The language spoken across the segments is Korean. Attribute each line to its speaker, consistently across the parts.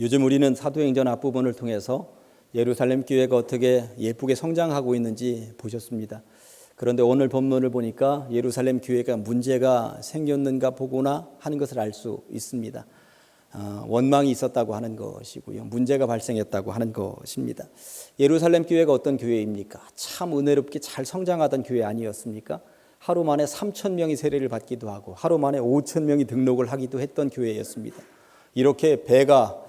Speaker 1: 요즘 우리는 사도행전 앞부분을 통해서 예루살렘 교회가 어떻게 예쁘게 성장하고 있는지 보셨습니다. 그런데 오늘 본문을 보니까 예루살렘 교회가 문제가 생겼는가 보구나 하는 것을 알 수 있습니다. 원망이 있었다고 하는 것이고요. 문제가 발생했다고 하는 것입니다. 예루살렘 교회가 어떤 교회입니까? 참 은혜롭게 잘 성장하던 교회 아니었습니까? 하루 만에 3,000명이 세례를 받기도 하고 하루 만에 5,000명이 등록을 하기도 했던 교회였습니다. 이렇게 배가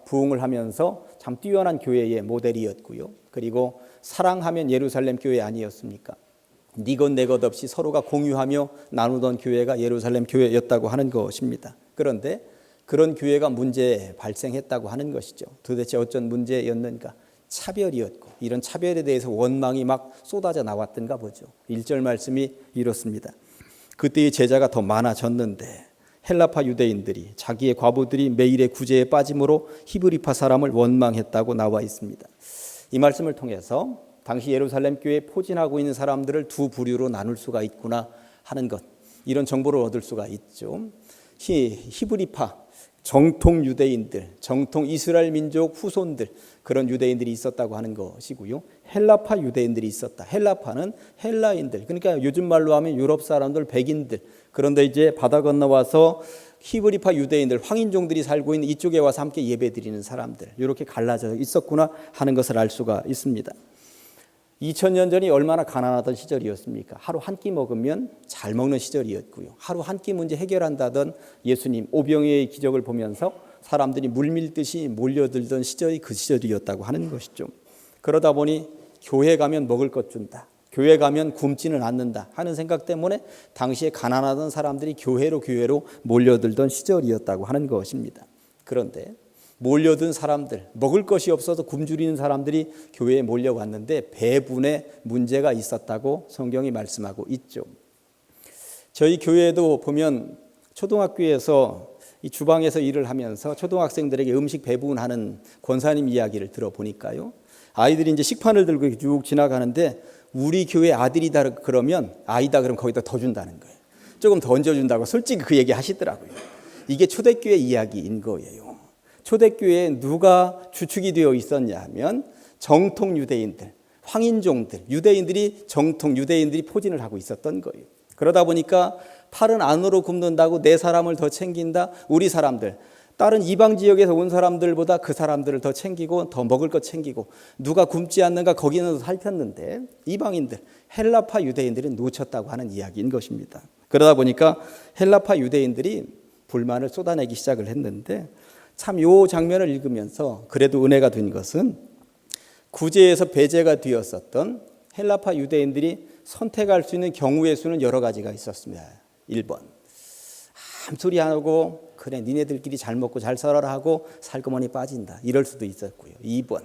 Speaker 1: 부흥을 하면서 참 뛰어난 교회의 모델이었고요. 그리고 사랑하면 예루살렘 교회 아니었습니까? 네 것 내 것 없이 서로가 공유하며 나누던 교회가 예루살렘 교회였다고 하는 것입니다. 그런데 그런 교회가 문제 발생했다고 하는 것이죠. 도대체 어떤 문제였는가? 차별이었고 이런 차별에 대해서 원망이 막 쏟아져 나왔던가 보죠. 1절 말씀이 이렇습니다. 그때의 제자가 더 많아졌는데 헬라파 유대인들이 자기의 과부들이 매일의 구제에 빠짐으로 히브리파 사람을 원망했다고 나와 있습니다. 이 말씀을 통해서 당시 예루살렘 교회에 포진하고 있는 사람들을 두 부류로 나눌 수가 있구나 하는 것, 이런 정보를 얻을 수가 있죠. 히브리파 정통 유대인들, 정통 이스라엘 민족 후손들, 그런 유대인들이 있었다고 하는 것이고요. 헬라파 유대인들이 있었다. 헬라파는 헬라인들, 그러니까 요즘 말로 하면 유럽 사람들, 백인들. 그런데 이제 바다 건너와서 히브리파 유대인들, 황인종들이 살고 있는 이쪽에 와서 함께 예배드리는 사람들, 이렇게 갈라져 있었구나 하는 것을 알 수가 있습니다. 2000년 전이 얼마나 가난하던 시절이었습니까? 하루 한 끼 먹으면 잘 먹는 시절이었고요. 하루 한 끼 문제 해결한다던 예수님 오병이의 기적을 보면서 사람들이 물밀듯이 몰려들던 시절이 그 시절이었다고 하는 것이죠. 그러다 보니 교회 가면 먹을 것 준다, 교회 가면 굶지는 않는다 하는 생각 때문에 당시에 가난하던 사람들이 교회로 몰려들던 시절이었다고 하는 것입니다. 그런데 몰려든 사람들, 먹을 것이 없어서 굶주리는 사람들이 교회에 몰려왔는데 배분에 문제가 있었다고 성경이 말씀하고 있죠. 저희 교회에도 보면 초등학교에서 이 주방에서 일을 하면서 초등학생들에게 음식 배분하는 권사님 이야기를 들어보니까요, 아이들이 이제 식판을 들고 쭉 지나가는데 우리 교회 아들이다 그러면 아이다 그러면 거기다 더 준다는 거예요. 조금 더 얹어준다고 솔직히 그 얘기 하시더라고요. 이게 초대교회 이야기인 거예요. 초대교회에 누가 주축이 되어 있었냐 하면 정통 유대인들, 황인종들, 정통 유대인들이 포진을 하고 있었던 거예요. 그러다 보니까 팔은 안으로 굽는다고 내 사람을 더 챙긴다, 우리 사람들, 다른 이방 지역에서 온 사람들보다 그 사람들을 더 챙기고 더 먹을 것 챙기고 누가 굶지 않는가 거기는 살폈는데 이방인들, 헬라파 유대인들이 놓쳤다고 하는 이야기인 것입니다. 그러다 보니까 헬라파 유대인들이 불만을 쏟아내기 시작을 했는데 참 이 장면을 읽으면서 그래도 은혜가 된 것은 구제에서 배제가 되었었던 헬라파 유대인들이 선택할 수 있는 경우의 수는 여러 가지가 있었습니다. 1번, 함소리 안 하고 그래 니네들끼리 잘 먹고 잘 살아라 하고 살그머니 빠진다, 이럴 수도 있었고요. 2번,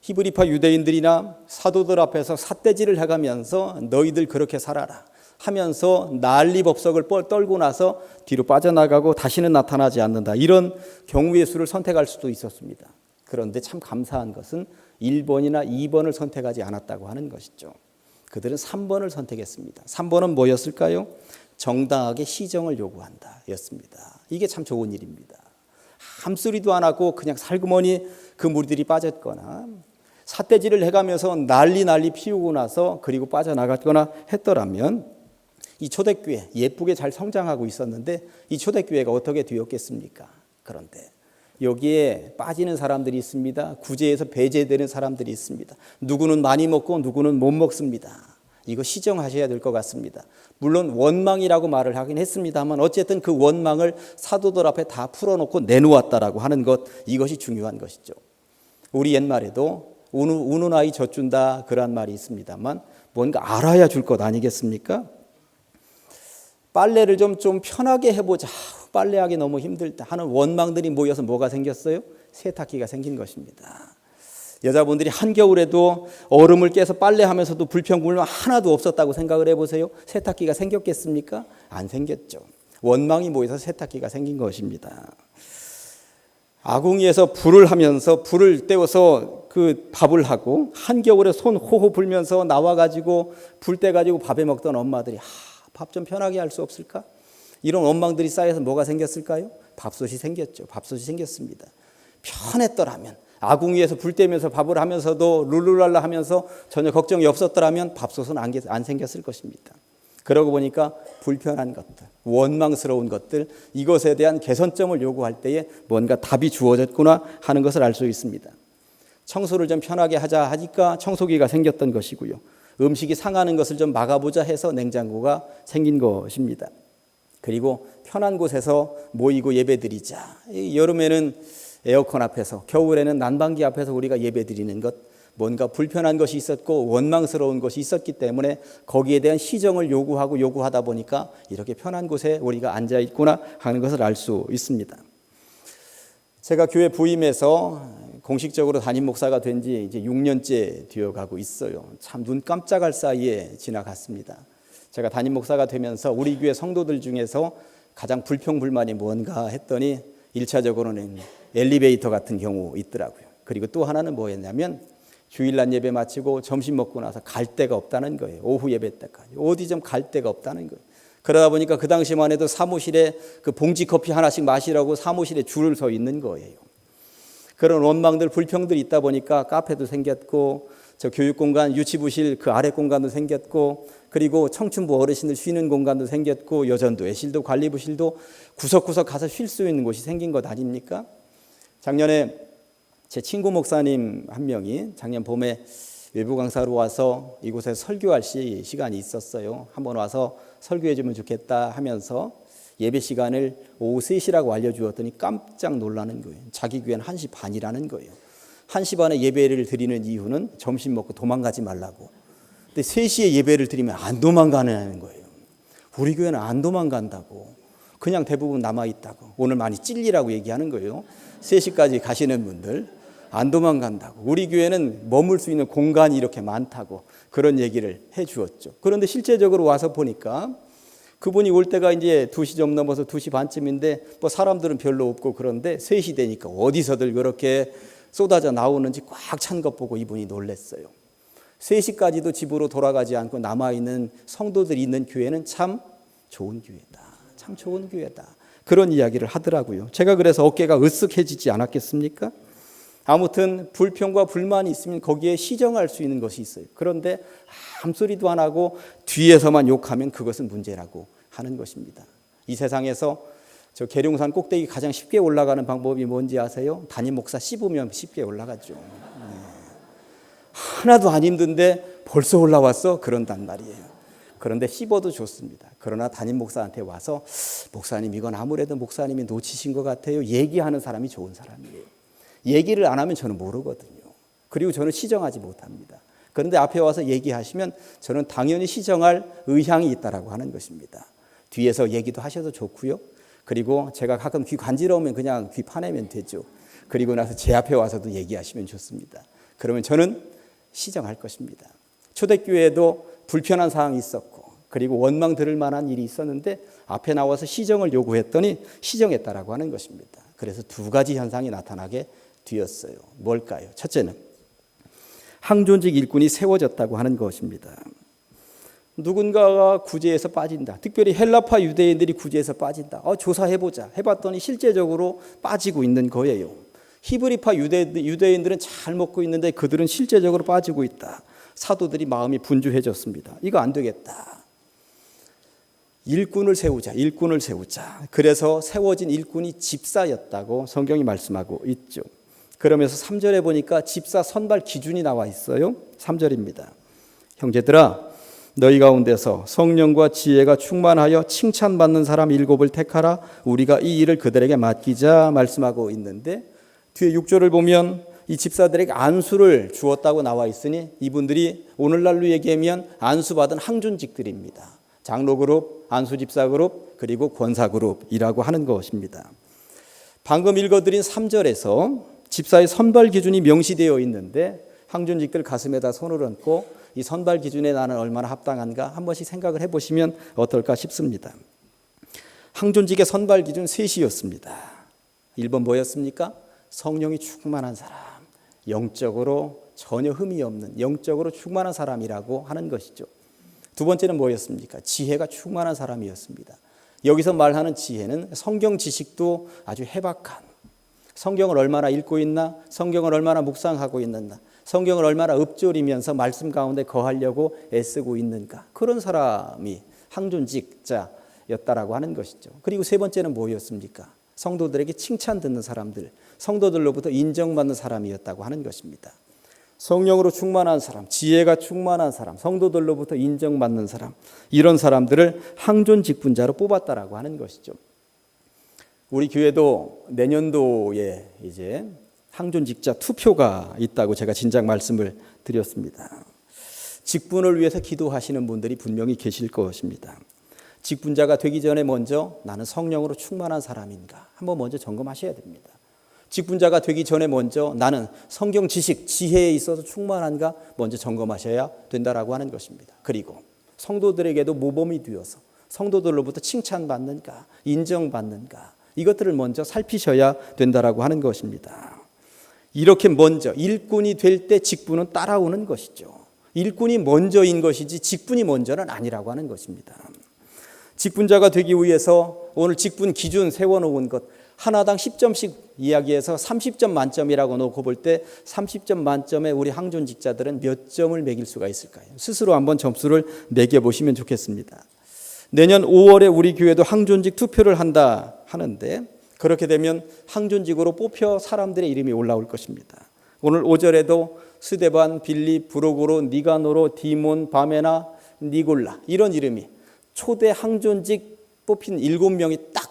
Speaker 1: 히브리파 유대인들이나 사도들 앞에서 삿대질을 해가면서 너희들 그렇게 살아라 하면서 난리법석을 떨고 나서 뒤로 빠져나가고 다시는 나타나지 않는다, 이런 경우의 수를 선택할 수도 있었습니다. 그런데 참 감사한 것은 1번이나 2번을 선택하지 않았다고 하는 것이죠. 그들은 3번을 선택했습니다. 3번은 뭐였을까요? 정당하게 시정을 요구한다 였습니다. 이게 참 좋은 일입니다. 함소리도 안 하고 그냥 살그머니 그 무리들이 빠졌거나 삿대질을 해가면서 난리 피우고 나서 그리고 빠져나갔거나 했더라면 이 초대교회 예쁘게 잘 성장하고 있었는데 이 초대교회가 어떻게 되었겠습니까? 그런데 여기에 빠지는 사람들이 있습니다. 구제에서 배제되는 사람들이 있습니다. 누구는 많이 먹고 누구는 못 먹습니다. 이거 시정하셔야 될 것 같습니다. 물론 원망이라고 말을 하긴 했습니다만 어쨌든 그 원망을 사도들 앞에 다 풀어놓고 내놓았다라고 하는 것, 이것이 중요한 것이죠. 우리 옛말에도 우는 아이 젖준다 그런 말이 있습니다만 뭔가 알아야 줄 것 아니겠습니까? 빨래를 좀 편하게 해보자, 빨래하기 너무 힘들다 하는 원망들이 모여서 뭐가 생겼어요? 세탁기가 생긴 것입니다. 여자분들이 한겨울에도 얼음을 깨서 빨래하면서도 불평불만 하나도 없었다고 생각을 해보세요. 세탁기가 생겼겠습니까? 안 생겼죠. 원망이 모여서 세탁기가 생긴 것입니다. 아궁이에서 불을 하면서 불을 떼워서 그 밥을 하고 한겨울에 손 호호 불면서 나와가지고 불 떼가지고 밥에 먹던 엄마들이 밥 좀 편하게 할 수 없을까? 이런 원망들이 쌓여서 뭐가 생겼을까요? 밥솥이 생겼죠. 밥솥이 생겼습니다. 편했더라면, 아궁이에서 불 떼면서 밥을 하면서도 룰루랄라 하면서 전혀 걱정이 없었더라면 밥솥은 안 생겼을 것입니다. 그러고 보니까 불편한 것들, 원망스러운 것들, 이것에 대한 개선점을 요구할 때에 뭔가 답이 주어졌구나 하는 것을 알 수 있습니다. 청소를 좀 편하게 하자 하니까 청소기가 생겼던 것이고요. 음식이 상하는 것을 좀 막아보자 해서 냉장고가 생긴 것입니다. 그리고 편한 곳에서 모이고 예배드리자. 여름에는 에어컨 앞에서, 겨울에는 난방기 앞에서 우리가 예배드리는 것, 뭔가 불편한 것이 있었고 원망스러운 것이 있었기 때문에 거기에 대한 시정을 요구하다 보니까 이렇게 편한 곳에 우리가 앉아 있구나 하는 것을 알 수 있습니다. 제가 교회 부임해서 공식적으로 담임 목사가 된 지 이제 6년째 되어가고 있어요. 참 눈 깜짝할 사이에 지나갔습니다. 제가 담임 목사가 되면서 우리 교회 성도들 중에서 가장 불평불만이 뭔가 했더니 1차적으로는 엘리베이터 같은 경우 있더라고요. 그리고 또 하나는 뭐였냐면 주일날 예배 마치고 점심 먹고 나서 갈 데가 없다는 거예요. 오후 예배 때까지 어디 좀 갈 데가 없다는 거예요. 그러다 보니까 그 당시만 해도 사무실에 그 봉지 커피 하나씩 마시라고 사무실에 줄을 서 있는 거예요. 그런 원망들, 불평들이 있다 보니까 카페도 생겼고, 저 교육공간, 유치부실 그 아래 공간도 생겼고, 그리고 청춘부 어르신들 쉬는 공간도 생겼고, 여전도, 애실도, 관리부실도 구석구석 가서 쉴 수 있는 곳이 생긴 것 아닙니까? 작년에 제 친구 목사님 한 명이 작년 봄에 외부 강사로 와서 이곳에 설교할 시간이 있었어요. 한번 와서 설교해 주면 좋겠다 하면서 예배 시간을 오후 3시라고 알려주었더니 깜짝 놀라는 거예요. 자기 교회는 1시 반이라는 거예요. 1시 반에 예배를 드리는 이유는 점심 먹고 도망가지 말라고. 근데 3시에 예배를 드리면 안 도망가는 거예요. 우리 교회는 안 도망간다고. 그냥 대부분 남아있다고. 오늘 많이 찔리라고 얘기하는 거예요. 3시까지 가시는 분들. 안 도망간다고. 우리 교회는 머물 수 있는 공간이 이렇게 많다고 그런 얘기를 해 주었죠. 그런데 실제적으로 와서 보니까 그분이 올 때가 이제 2시 좀 넘어서 2시 반쯤인데 뭐 사람들은 별로 없고 그런데 3시 되니까 어디서들 그렇게 쏟아져 나오는지 꽉 찬 것 보고 이분이 놀랐어요. 3시까지도 집으로 돌아가지 않고 남아있는 성도들이 있는 교회는 참 좋은 교회다. 참 좋은 교회다. 그런 이야기를 하더라고요. 제가 그래서 어깨가 으쓱해지지 않았겠습니까? 아무튼 불평과 불만이 있으면 거기에 시정할 수 있는 것이 있어요. 그런데 아무 소리도 안 하고 뒤에서만 욕하면 그것은 문제라고 하는 것입니다. 이 세상에서 저 계룡산 꼭대기 가장 쉽게 올라가는 방법이 뭔지 아세요? 담임 목사 씹으면 쉽게 올라가죠. 하나도 안 힘든데 벌써 올라왔어? 그런단 말이에요. 그런데 씹어도 좋습니다. 그러나 담임 목사한테 와서 목사님 이건 아무래도 목사님이 놓치신 것 같아요. 얘기하는 사람이 좋은 사람이에요. 얘기를 안 하면 저는 모르거든요. 그리고 저는 시정하지 못합니다. 그런데 앞에 와서 얘기하시면 저는 당연히 시정할 의향이 있다라고 하는 것입니다. 뒤에서 얘기도 하셔도 좋고요. 그리고 제가 가끔 귀 간지러우면 그냥 귀 파내면 되죠. 그리고 나서 제 앞에 와서도 얘기하시면 좋습니다. 그러면 저는 시정할 것입니다. 초대교회에도 불편한 사항이 있었고 그리고 원망 들을 만한 일이 있었는데 앞에 나와서 시정을 요구했더니 시정했다라고 하는 것입니다. 그래서 2가지 현상이 나타나게 되었어요. 뭘까요? 첫째는 항존직 일꾼이 세워졌다고 하는 것입니다. 누군가가 구제에서 빠진다. 특별히 헬라파 유대인들이 구제에서 빠진다. 조사해보자. 해봤더니 실제적으로 빠지고 있는 거예요. 히브리파 유대인들은 잘 먹고 있는데 그들은 실제적으로 빠지고 있다. 사도들이 마음이 분주해졌습니다. 이거 안 되겠다. 일꾼을 세우자. 그래서 세워진 일꾼이 집사였다고 성경이 말씀하고 있죠. 그러면서 3절에 보니까 집사 선발 기준이 나와 있어요. 3절입니다. 형제들아 너희 가운데서 성령과 지혜가 충만하여 칭찬받는 사람 7을 택하라. 우리가 이 일을 그들에게 맡기자 말씀하고 있는데 뒤에 6절을 보면 이 집사들에게 안수를 주었다고 나와 있으니 이분들이 오늘날로 얘기하면 안수받은 항존직들입니다. 장로그룹, 안수집사그룹, 그리고 권사그룹이라고 하는 것입니다. 방금 읽어드린 3절에서 집사의 선발 기준이 명시되어 있는데 항존직들 가슴에다 손을 얹고 이 선발 기준에 나는 얼마나 합당한가 한 번씩 생각을 해보시면 어떨까 싶습니다. 항존직의 선발 기준 3이었습니다. 1번 뭐였습니까? 성령이 충만한 사람, 영적으로 전혀 흠이 없는 영적으로 충만한 사람이라고 하는 것이죠. 2번째는 뭐였습니까? 지혜가 충만한 사람이었습니다. 여기서 말하는 지혜는 성경 지식도 아주 해박한 성경을 얼마나 읽고 있나? 성경을 얼마나 묵상하고 있는가? 성경을 얼마나 읊조리면서 말씀 가운데 거하려고 애쓰고 있는가? 그런 사람이 항존직자였다라고 하는 것이죠. 그리고 세 번째는 뭐였습니까? 성도들에게 칭찬 듣는 사람들, 성도들로부터 인정받는 사람이었다고 하는 것입니다. 성령으로 충만한 사람, 지혜가 충만한 사람, 성도들로부터 인정받는 사람, 이런 사람들을 항존 직분자로 뽑았다라고 하는 것이죠. 우리 교회도 내년도에 이제 항존 직자 투표가 있다고 제가 진작 말씀을 드렸습니다. 직분을 위해서 기도하시는 분들이 분명히 계실 것입니다. 직분자가 되기 전에 먼저 나는 성령으로 충만한 사람인가 한번 먼저 점검하셔야 됩니다. 직분자가 되기 전에 먼저 나는 성경 지식, 지혜에 있어서 충만한가 먼저 점검하셔야 된다라고 하는 것입니다. 그리고 성도들에게도 모범이 되어서 성도들로부터 칭찬받는가, 인정받는가 이것들을 먼저 살피셔야 된다라고 하는 것입니다. 이렇게 먼저 일꾼이 될 때 직분은 따라오는 것이죠. 일꾼이 먼저인 것이지 직분이 먼저는 아니라고 하는 것입니다. 직분자가 되기 위해서 오늘 직분 기준 세워놓은 것 하나당 10점씩 이야기해서 30점 만점이라고 놓고 볼 때 30점 만점에 우리 항존직자들은 몇 점을 매길 수가 있을까요? 스스로 한번 점수를 매겨보시면 좋겠습니다. 내년 5월에 우리 교회도 항존직 투표를 한다 하는데 그렇게 되면 항존직으로 뽑혀 사람들의 이름이 올라올 것입니다. 오늘 5절에도 스데반, 빌립, 브로고로, 니가노로, 디몬, 바메나, 니골라 이런 이름이 초대 항존직 뽑힌 7명이 딱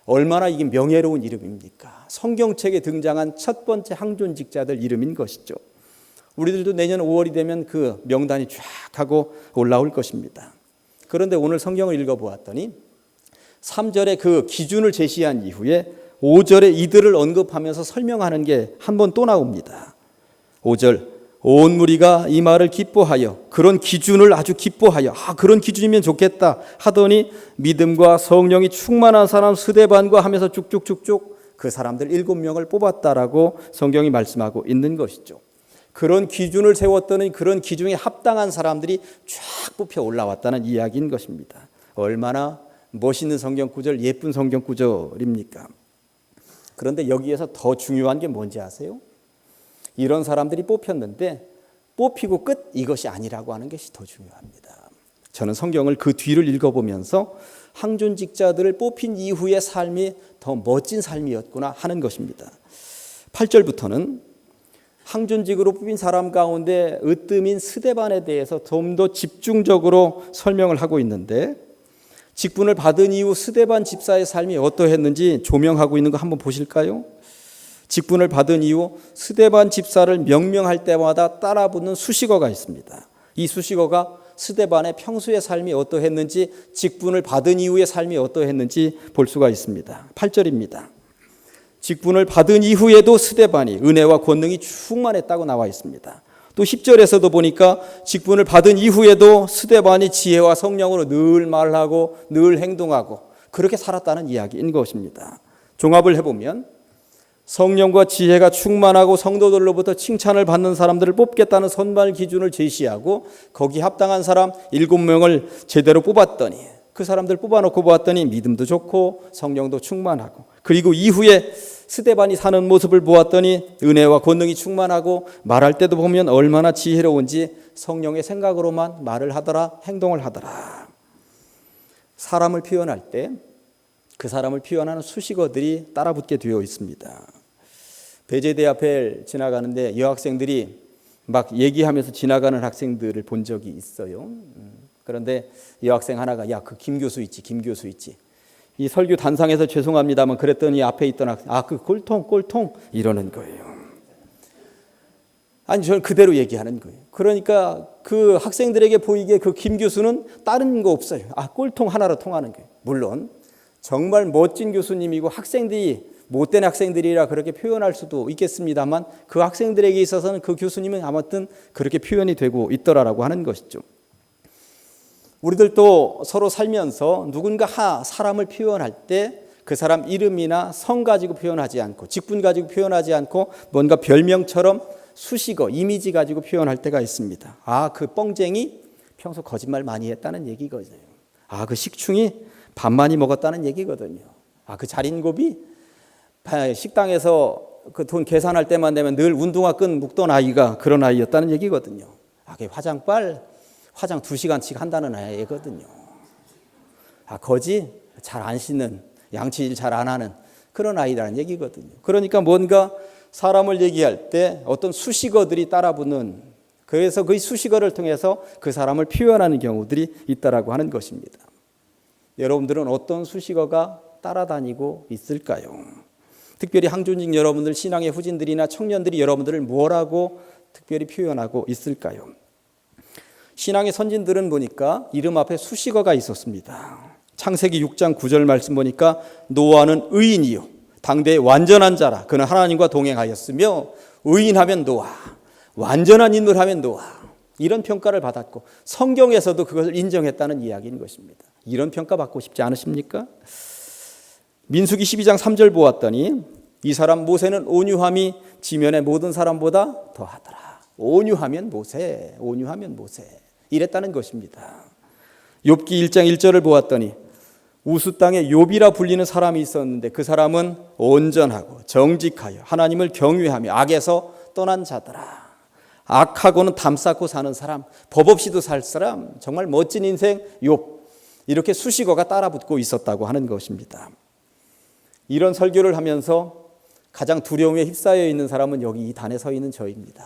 Speaker 1: 얼마나 이게 명예로운 이름입니까? 성경책에 등장한 첫 번째 항존직자들 이름인 것이죠. 우리들도 내년 5월이 되면 그 명단이 쫙 하고 올라올 것입니다. 그런데 오늘 성경을 읽어보았더니 3절에 그 기준을 제시한 이후에 5절에 이들을 언급하면서 설명하는 게 한 번 또 나옵니다. 5절 온 무리가 이 말을 기뻐하여 그런 기준을 아주 기뻐하여 그런 기준이면 좋겠다 하더니 믿음과 성령이 충만한 사람 스데반과 하면서 쭉쭉쭉쭉 그 사람들 7명을 뽑았다라고 성경이 말씀하고 있는 것이죠. 그런 기준을 세웠더니 그런 기준에 합당한 사람들이 쫙 뽑혀 올라왔다는 이야기인 것입니다. 얼마나 멋있는 성경 구절, 예쁜 성경 구절입니까? 그런데 여기에서 더 중요한 게 뭔지 아세요? 이런 사람들이 뽑혔는데 뽑히고 끝 이것이 아니라고 하는 것이 더 중요합니다. 저는 성경을 그 뒤를 읽어보면서 항존직자들을 뽑힌 이후의 삶이 더 멋진 삶이었구나 하는 것입니다. 8절부터는 항존직으로 뽑힌 사람 가운데 으뜸인 스데반에 대해서 좀 더 집중적으로 설명을 하고 있는데 직분을 받은 이후 스데반 집사의 삶이 어떠했는지 조명하고 있는 거 한번 보실까요? 직분을 받은 이후 스데반 집사를 명명할 때마다 따라붙는 수식어가 있습니다. 이 수식어가 스데반의 평소의 삶이 어떠했는지 직분을 받은 이후의 삶이 어떠했는지 볼 수가 있습니다. 8절입니다. 직분을 받은 이후에도 스데반이 은혜와 권능이 충만했다고 나와 있습니다. 또 10절에서도 보니까 직분을 받은 이후에도 스데반이 지혜와 성령으로 늘 말하고 늘 행동하고 그렇게 살았다는 이야기인 것입니다. 종합을 해보면 성령과 지혜가 충만하고 성도들로부터 칭찬을 받는 사람들을 뽑겠다는 선발 기준을 제시하고 거기 합당한 사람 7명을 제대로 뽑았더니 그 사람들 뽑아놓고 보았더니 믿음도 좋고 성령도 충만하고 그리고 이후에 스데반이 사는 모습을 보았더니 은혜와 권능이 충만하고 말할 때도 보면 얼마나 지혜로운지 성령의 생각으로만 말을 하더라 행동을 하더라. 사람을 표현할 때 그 사람을 표현하는 수식어들이 따라붙게 되어 있습니다. 배제대 앞을 지나가는데 여학생들이 막 얘기하면서 지나가는 학생들을 본 적이 있어요. 그런데 여학생 하나가 야, 그 김 교수 있지, 김 교수 있지. 이 설교 단상에서 죄송합니다만 그랬더니 앞에 있던 학생, 그 꼴통 이러는 거예요. 아니 저는 그대로 얘기하는 거예요. 그러니까 그 학생들에게 보이기에 그 김 교수는 다른 거 없어요. 꼴통 하나로 통하는 거예요. 물론 정말 멋진 교수님이고 학생들이 못된 학생들이라 그렇게 표현할 수도 있겠습니다만 그 학생들에게 있어서는 그 교수님은 아무튼 그렇게 표현이 되고 있더라라고 하는 것이죠. 우리들도 서로 살면서 누군가 사람을 표현할 때 그 사람 이름이나 성 가지고 표현하지 않고 직분 가지고 표현하지 않고 뭔가 별명처럼 수식어, 이미지 가지고 표현할 때가 있습니다. 그 뻥쟁이 평소 거짓말 많이 했다는 얘기거든요. 그 식충이 밥 많이 먹었다는 얘기거든요. 그 자린고비 식당에서 그 돈 계산할 때만 되면 늘 운동화 끈 묶던 아이가 그런 아이였다는 얘기거든요. 그게 화장 2시간씩 한다는 아이거든요. 거지 잘 안 씻는, 양치질 잘 안 하는 그런 아이라는 얘기거든요. 그러니까 뭔가 사람을 얘기할 때 어떤 수식어들이 따라붙는, 그래서 그 수식어를 통해서 그 사람을 표현하는 경우들이 있다라고 하는 것입니다. 여러분들은 어떤 수식어가 따라다니고 있을까요? 특별히 항존직 여러분들, 신앙의 후진들이나 청년들이 여러분들을 뭐라고 특별히 표현하고 있을까요? 신앙의 선진들은 보니까 이름 앞에 수식어가 있었습니다. 창세기 6장 9절 말씀 보니까 노아는 의인이요 당대의 완전한 자라. 그는 하나님과 동행하였으며, 의인하면 노아, 완전한 인물 하면 노아, 이런 평가를 받았고 성경에서도 그것을 인정했다는 이야기인 것입니다. 이런 평가 받고 싶지 않으십니까? 민수기 12장 3절 보았더니 이 사람 모세는 온유함이 지면의 모든 사람보다 더하더라. 온유하면 모세, 온유하면 모세, 이랬다는 것입니다. 욥기 1장 1절을 보았더니 우수 땅에 욥이라 불리는 사람이 있었는데 그 사람은 온전하고 정직하여 하나님을 경외하며 악에서 떠난 자더라. 악하고는 담 쌓고 사는 사람, 법 없이도 살 사람, 정말 멋진 인생 욥, 이렇게 수식어가 따라붙고 있었다고 하는 것입니다. 이런 설교를 하면서 가장 두려움에 휩싸여 있는 사람은 여기 이 단에 서 있는 저입니다.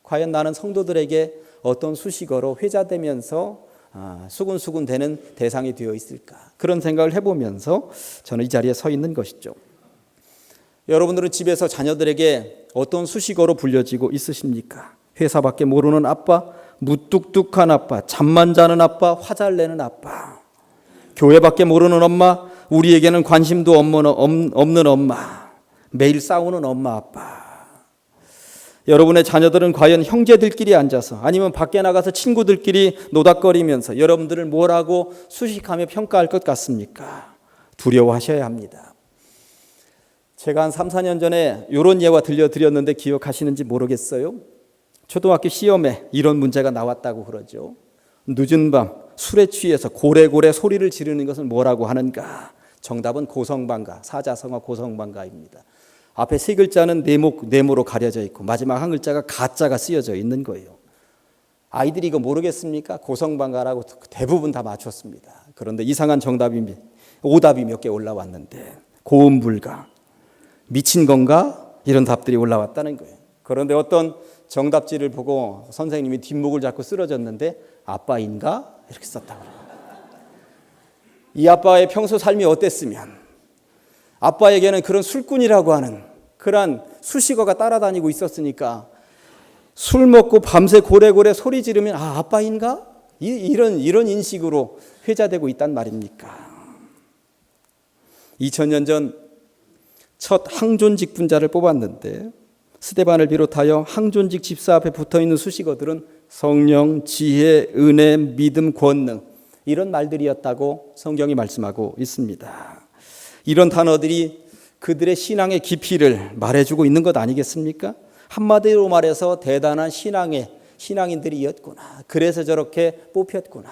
Speaker 1: 과연 나는 성도들에게 어떤 수식어로 회자되면서 수군수군 되는 대상이 되어 있을까? 그런 생각을 해보면서 저는 이 자리에 서 있는 것이죠. 여러분들은 집에서 자녀들에게 어떤 수식어로 불려지고 있으십니까? 회사밖에 모르는 아빠, 무뚝뚝한 아빠, 잠만 자는 아빠, 화잘 내는 아빠, 교회밖에 모르는 엄마, 우리에게는 관심도 없는 엄마, 매일 싸우는 엄마 아빠. 여러분의 자녀들은 과연 형제들끼리 앉아서 아니면 밖에 나가서 친구들끼리 노닥거리면서 여러분들을 뭐라고 수식하며 평가할 것 같습니까? 두려워하셔야 합니다. 제가 한 3, 4년 전에 이런 예화 들려드렸는데 기억하시는지 모르겠어요. 초등학교 시험에 이런 문제가 나왔다고 그러죠. 늦은 밤 술에 취해서 고래고래 소리를 지르는 것은 뭐라고 하는가? 정답은 고성방가, 사자성어 고성방가입니다. 앞에 세 글자는 네모로 가려져 있고 마지막 한 글자가 가짜가 쓰여져 있는 거예요. 아이들이 이거 모르겠습니까? 고성방가라고 대부분 다 맞췄습니다. 그런데 이상한 정답이, 오답이 몇 개 올라왔는데 고음불가, 미친 건가? 이런 답들이 올라왔다는 거예요. 그런데 어떤 정답지를 보고 선생님이 뒷목을 잡고 쓰러졌는데 아빠인가? 이렇게 썼다고 그래요. 이 아빠의 평소 삶이 어땠으면 아빠에게는 그런 술꾼이라고 하는 그런 수식어가 따라다니고 있었으니까 술 먹고 밤새 고래고래 소리 지르면 아빠인가? 이런 인식으로 회자되고 있단 말입니까? 2000년 전 첫 항존직 분자를 뽑았는데 스데반을 비롯하여 항존직 집사 앞에 붙어있는 수식어들은 성령, 지혜, 은혜, 믿음, 권능, 이런 말들이었다고 성경이 말씀하고 있습니다. 이런 단어들이 그들의 신앙의 깊이를 말해주고 있는 것 아니겠습니까? 한마디로 말해서 대단한 신앙인들이었구나. 그래서 저렇게 뽑혔구나.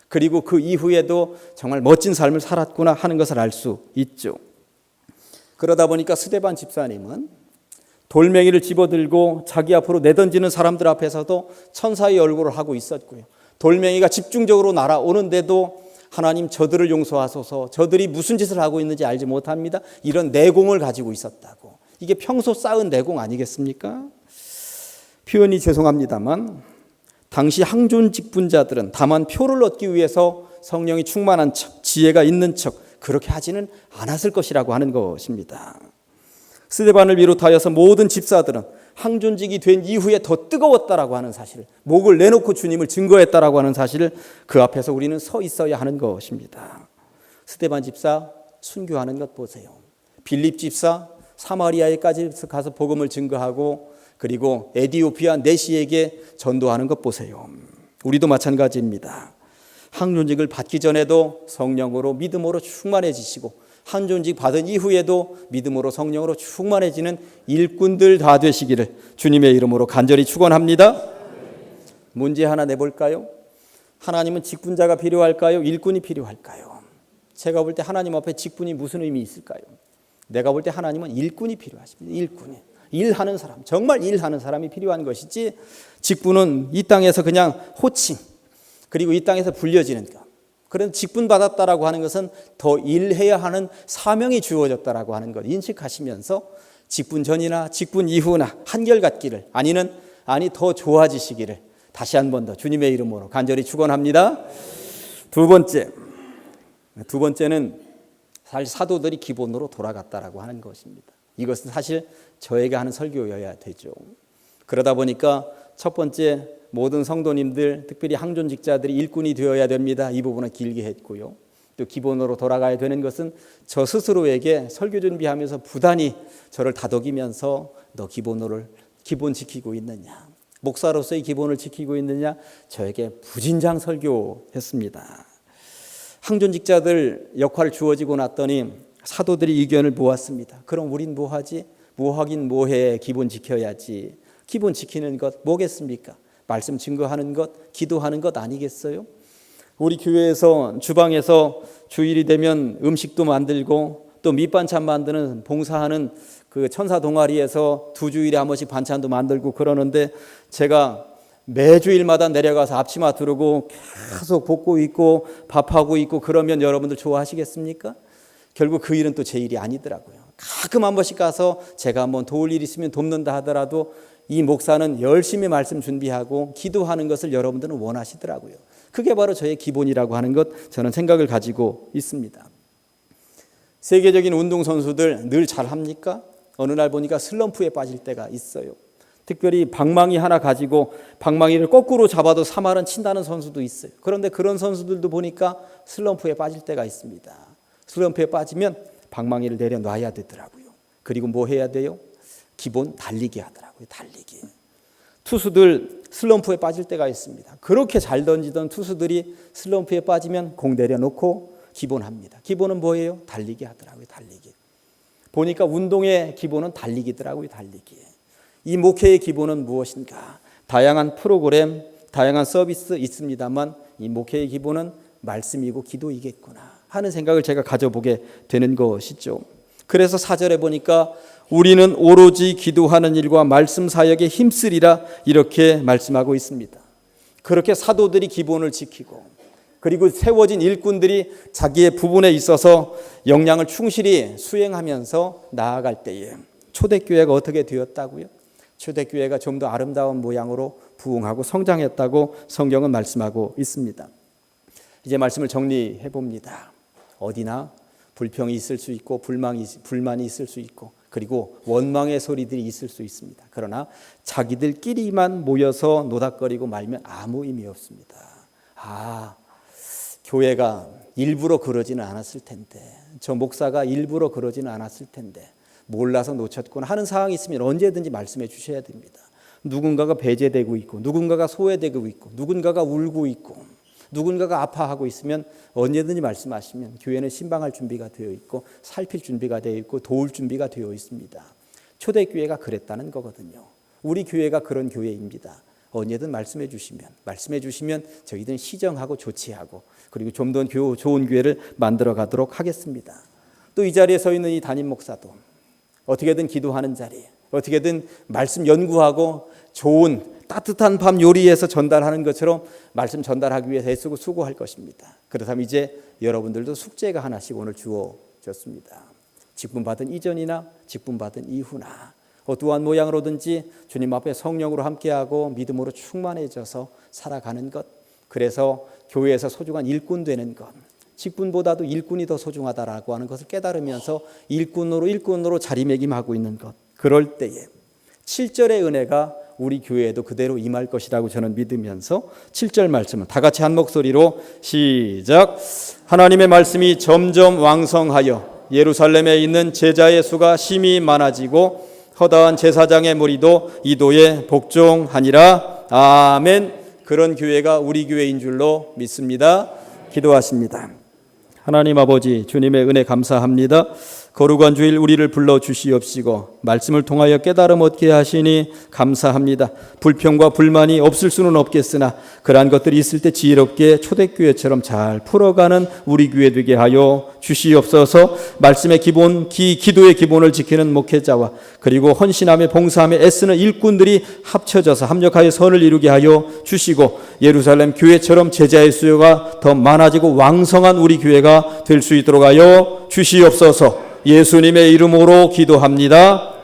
Speaker 1: 그리고 그 이후에도 정말 멋진 삶을 살았구나 하는 것을 알 수 있죠. 그러다 보니까 스데반 집사님은 돌멩이를 집어들고 자기 앞으로 내던지는 사람들 앞에서도 천사의 얼굴을 하고 있었고요. 돌멩이가 집중적으로 날아오는데도 하나님 저들을 용서하소서, 저들이 무슨 짓을 하고 있는지 알지 못합니다, 이런 내공을 가지고 있었다고. 이게 평소 쌓은 내공 아니겠습니까? 표현이 죄송합니다만 당시 항존직 분자들은 다만 표를 얻기 위해서 성령이 충만한 척, 지혜가 있는 척 그렇게 하지는 않았을 것이라고 하는 것입니다. 스데반을 비롯하여서 모든 집사들은 항존직이 된 이후에 더 뜨거웠다라고 하는 사실을, 목을 내놓고 주님을 증거했다라고 하는 사실을 그 앞에서 우리는 서 있어야 하는 것입니다. 스데반 집사 순교하는 것 보세요. 빌립 집사 사마리아에까지 가서 복음을 증거하고 그리고 에디오피아 내시에게 전도하는 것 보세요. 우리도 마찬가지입니다. 항존직을 받기 전에도 성령으로 믿음으로 충만해지시고 항존직 받은 이후에도 믿음으로 성령으로 충만해지는 일꾼들 다 되시기를 주님의 이름으로 간절히 축원합니다. 문제 하나 내볼까요? 하나님은 직분자가 필요할까요? 일꾼이 필요할까요? 제가 볼 때 하나님 앞에 직분이 무슨 의미 있을까요? 내가 볼 때 하나님은 일꾼이 필요하십니다. 일꾼이. 일하는 사람, 정말 일하는 사람이 필요한 것이지 직분은 이 땅에서 그냥 호칭, 그리고 이 땅에서 불려지는 것. 그런 직분 받았다라고 하는 것은 더 일해야 하는 사명이 주어졌다라고 하는 것 인식하시면서 직분 전이나 직분 이후나 한결같기를 아니 더 좋아지시기를 다시 한 번 더 주님의 이름으로 간절히 축원합니다. 두 번째는 사실 사도들이 기본으로 돌아갔다라고 하는 것입니다. 이것은 사실 저에게 하는 설교여야 되죠. 그러다 보니까 첫 번째 모든 성도님들, 특별히 항존직자들이 일꾼이 되어야 됩니다. 이 부분은 길게 했고요. 또 기본으로 돌아가야 되는 것은 저 스스로에게 설교 준비하면서 부단히 저를 다독이면서 너 기본 지키고 있느냐, 목사로서의 기본을 지키고 있느냐, 저에게 부진장 설교했습니다. 항존직자들 역할 주어지고 났더니 사도들이 의견을 모았습니다. 그럼 우린 뭐하지? 뭐하긴 뭐해. 기본 지켜야지. 기본 지키는 것 뭐겠습니까? 말씀 증거하는 것, 기도하는 것 아니겠어요? 우리 교회에서 주방에서 주일이 되면 음식도 만들고 또 밑반찬 만드는 봉사하는 그 천사 동아리에서 2주일에 한 번씩 반찬도 만들고 그러는데 제가 매주일마다 내려가서 앞치마 두르고 계속 볶고 있고 밥하고 있고 그러면 여러분들 좋아하시겠습니까? 결국 그 일은 또 제 일이 아니더라고요. 가끔 한 번씩 가서 제가 한번 도울 일 있으면 돕는다 하더라도 이 목사는 열심히 말씀 준비하고 기도하는 것을 여러분들은 원하시더라고요. 그게 바로 저의 기본이라고 하는 것 저는 생각을 가지고 있습니다. 세계적인 운동선수들 늘 잘합니까? 어느 날 보니까 슬럼프에 빠질 때가 있어요. 특별히 방망이 하나 가지고 방망이를 거꾸로 잡아도 3할은 친다는 선수도 있어요. 그런데 그런 선수들도 보니까 슬럼프에 빠질 때가 있습니다. 슬럼프에 빠지면 방망이를 내려놔야 되더라고요. 그리고 뭐 해야 돼요? 기본 달리기 하더라고요. 달리기. 투수들 슬럼프에 빠질 때가 있습니다. 그렇게 잘 던지던 투수들이 슬럼프에 빠지면 공 내려놓고 기본합니다. 기본은 뭐예요? 달리기 하더라고요. 달리기. 보니까 운동의 기본은 달리기더라고요. 달리기. 이 목회의 기본은 무엇인가? 다양한 프로그램, 다양한 서비스 있습니다만 이 목회의 기본은 말씀이고 기도이겠구나 하는 생각을 제가 가져보게 되는 것이죠. 그래서 4절에 보니까 우리는 오로지 기도하는 일과 말씀 사역에 힘쓰리라 이렇게 말씀하고 있습니다. 그렇게 사도들이 기본을 지키고 그리고 세워진 일꾼들이 자기의 부분에 있어서 역량을 충실히 수행하면서 나아갈 때에 초대교회가 어떻게 되었다고요? 초대교회가 좀 더 아름다운 모양으로 부흥하고 성장했다고 성경은 말씀하고 있습니다. 이제 말씀을 정리해 봅니다. 어디나 불평이 있을 수 있고 불만이 있을 수 있고 그리고 원망의 소리들이 있을 수 있습니다. 그러나 자기들끼리만 모여서 노닥거리고 말면 아무 의미 없습니다. 교회가 일부러 그러지는 않았을 텐데, 저 목사가 일부러 그러지는 않았을 텐데 몰라서 놓쳤구나 하는 상황이 있으면 언제든지 말씀해 주셔야 됩니다. 누군가가 배제되고 있고 누군가가 소외되고 있고 누군가가 울고 있고 누군가가 아파하고 있으면 언제든지 말씀하시면 교회는 신방할 준비가 되어 있고 살필 준비가 되어 있고 도울 준비가 되어 있습니다. 초대교회가 그랬다는 거거든요. 우리 교회가 그런 교회입니다. 언제든 말씀해 주시면 저희들은 시정하고 조치하고 그리고 좀 더 좋은 교회를 만들어 가도록 하겠습니다. 또 이 자리에 서 있는 이 담임 목사도 어떻게든 기도하는 자리, 어떻게든 말씀 연구하고 좋은 따뜻한 밤 요리해서 전달하는 것처럼 말씀 전달하기 위해서 애쓰고 수고할 것입니다. 그렇다면 이제 여러분들도 숙제가 하나씩 오늘 주어졌습니다. 직분받은 이전이나 직분받은 이후나 어떠한 모양으로든지 주님 앞에 성령으로 함께하고 믿음으로 충만해져서 살아가는 것, 그래서 교회에서 소중한 일꾼 되는 것, 직분보다도 일꾼이 더 소중하다라고 하는 것을 깨달으면서 일꾼으로 자리매김하고 있는 것, 그럴 때에 7절의 은혜가 우리 교회에도 그대로 임할 것이라고 저는 믿으면서 7절 말씀을 다 같이 한 목소리로 시작. 하나님의 말씀이 점점 왕성하여 예루살렘에 있는 제자의 수가 심히 많아지고 허다한 제사장의 무리도 이도에 복종하니라. 아멘. 그런 교회가 우리 교회인 줄로 믿습니다. 기도하십니다. 하나님 아버지, 주님의 은혜 감사합니다. 거룩한 주일 우리를 불러 주시옵시고 말씀을 통하여 깨달음 얻게 하시니 감사합니다. 불평과 불만이 없을 수는 없겠으나 그러한 것들이 있을 때 지혜롭게 초대교회처럼 잘 풀어가는 우리 교회 되게 하여 주시옵소서. 말씀의 기본, 기도의 기본을 지키는 목회자와 그리고 헌신함에 봉사함에 애쓰는 일꾼들이 합쳐져서 합력하여 선을 이루게 하여 주시고 예루살렘 교회처럼 제자의 수요가 더 많아지고 왕성한 우리 교회가 될 수 있도록 하여 주시옵소서. 예수님의 이름으로 기도합니다.